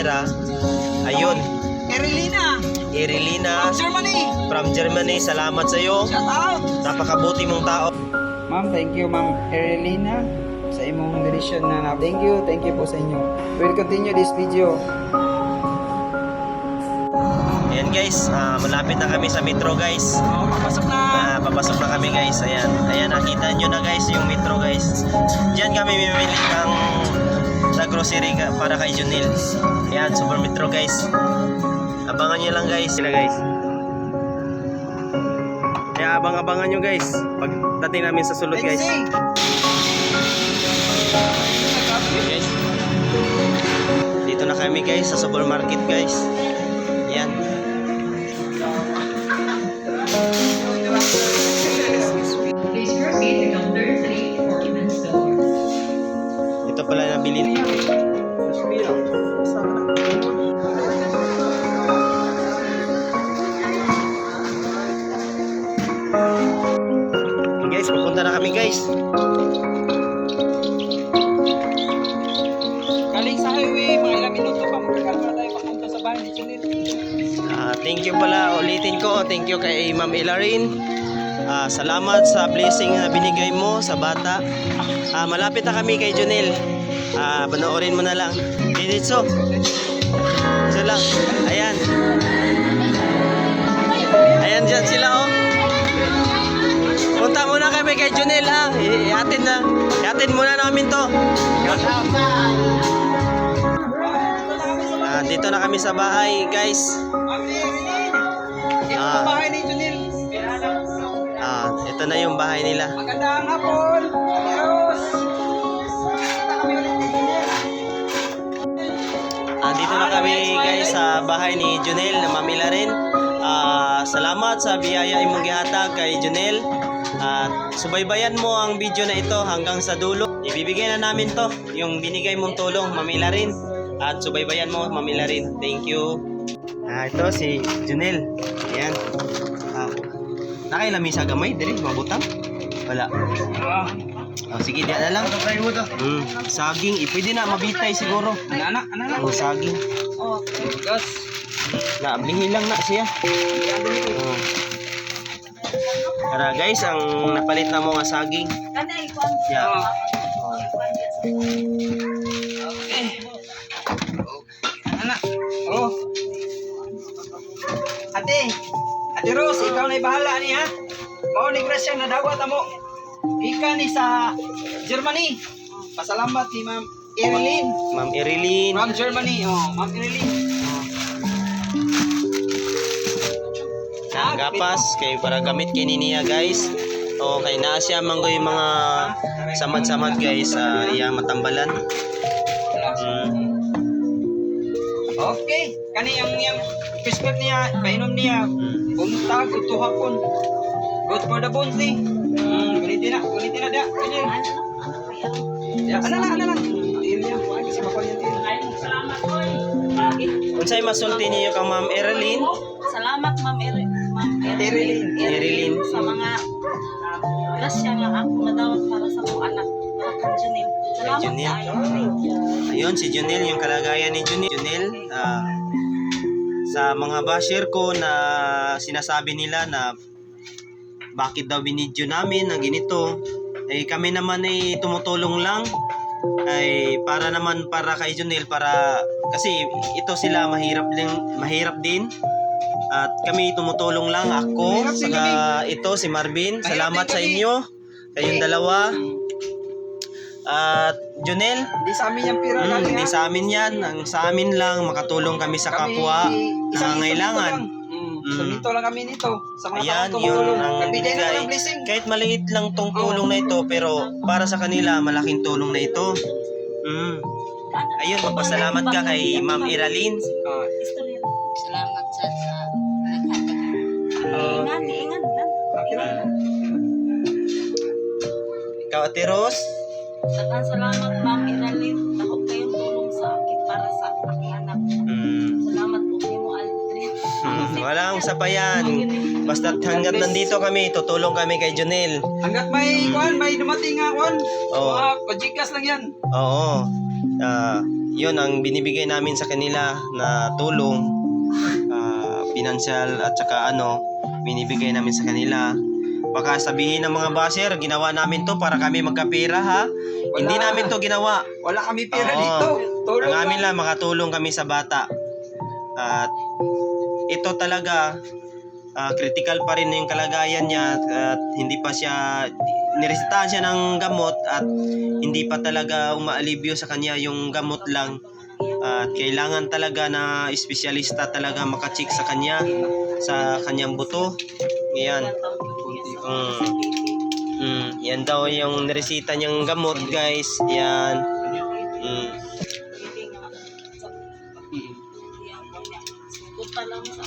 pera. Ayun. Erilina from Germany. Salamat sa iyo. Shout out. Napakabuti mong tao. Ma'am, thank you Ma'am Erilina sa imong donation na. Thank you po sa inyo. We'll continue this video. Ayan guys, malapit na kami sa metro guys. Papasok na. Papasok na kami guys. Ayan, nakita nyo na guys yung metro guys. Diyan kami mimili ng sa grocery para kay Junil. Ayan, super metro guys. Abangan nyo lang guys. Sila guys. Kaya abang-abangan nyo guys pagdating namin sa sulod guys. Guys, dito na kami guys sa supermarket guys. Ayan. Please proceed to counter 3 for women's store. Ito pala nabili. Guys, pupunta na kami guys. Galing sa highway, mga ilang minuto pa magkakaroon na tayo papunta sa bahay ni Junil. Thank you pala, ulitin ko. Thank you kay Ma'am Elarin. Salamat sa blessing na binigay mo sa bata. Malapit na kami kay Junil. Panoorin mo na lang. Dito. Ito lang. Ayan. Ayan dyan sila oh. Punta muna kami kay Junil ha. Ihatid muna namin to. Dito na kami sa bahay guys. Ito bahay ni Junil. Ito na yung bahay nila. Magandang hapon. Dito na kami guys sa bahay ni Junel na Ma'am Elarin. Salamat sa biyaya imong gihatag kay Junel. Subaybayan mo ang video na ito hanggang sa dulo. Ibibigay na namin to yung binigay mong tulong Ma'am Elarin. At subaybayan mo Ma'am Elarin. Thank you. Ito si Junel. Ayan. Nakailami sa gamay diri mabutang. Wala. Sige, diyan na lang. Saging, pwede na mabitay siguro. Anak. Saging. Gas. Naablihin lang na siya. Tara guys, ang napalit na mo nga saging. Yeah. Okay. Anak. Oh. Ate Rose, ikaw na bahala ni ha. Mao ni grasya na dawat mo. Ika ni sa Germany. Pasalamat ni Ma'am Erilin. Ma'am Erilin. From Germany. Ma'am Erilin. Gapas kay para gamit kini niya guys. Kay naa siya manggoy mga samad-samad guys iya matambalan. Okay. Kani yung biscuit niya, painom niya. Buntag ito hapon. Good for the bones ni. Gulitin na dia. Ya, ana lang. Tiyan ko ay kasi makon yung tiyan. Salamat po. Unsay masulti niyo kang Ma'am Erilin? Salamat Ma'am Erilin. Sa mga grasya nga ako nadawat para sa mga anak. Para kang Junil. Salamat Junil. sa iyo. Ayun si Junil, yung kalagayan ni Junil. Sa mga basher ko na sinasabi nila na bakit daw binidyo namin na ganito, ay kami naman ay tumutulong lang ay para kay Junil, para kasi ito sila mahirap din at kami tumutulong lang, ako saka ito si Marvin. Salamat sa inyo kayong dalawa. At Junel, Hindi sa amin yung pira lang. hindi sa amin yan. Ang sa amin lang, makatulong kami sa kapwa nangangailangan. Dito lang kami nito. Sa mga Ayan, taong yun tumutulong. ang Nabigay na bigay. ng blessing. Kahit maliit lang tong tulong na ito, pero para sa kanila, malaking tulong na ito. Ayun, magpasalamat ka kay Ma'am Elarin. Salamat sa ingan. Ikaw, Ate Rose. Daghang salamat Ma'am Elarin. Dako kayong tulong sa akin para sa aking anak. Salamat po mo Aldrin. Walang sapayan. Basta hanggat nandito kami, tutulong kami kay Junel. Hanggat may dumating nga kwan. Oo. Pajikas lang yan. Oo. yun ang binibigay namin sa kanila na tulong, financial at saka binibigay namin sa kanila. Baka sabihin ng mga basher, ginawa namin to para kami magkapera ha. Hindi namin to ginawa. Wala kami pera Oo. dito. Tulong Ang amin lang, makatulong kami sa bata. At ito talaga, critical pa rin yung kalagayan niya at hindi pa siya, niresetahan siya ng gamot at hindi pa talaga umaalibyo sa kanya yung gamot lang. At kailangan talaga na espesyalista talaga makacheck sa kanya, sa kanyang buto. Yan. Yan daw yung niresita niyang gamot, guys. Yan. Punta lang sa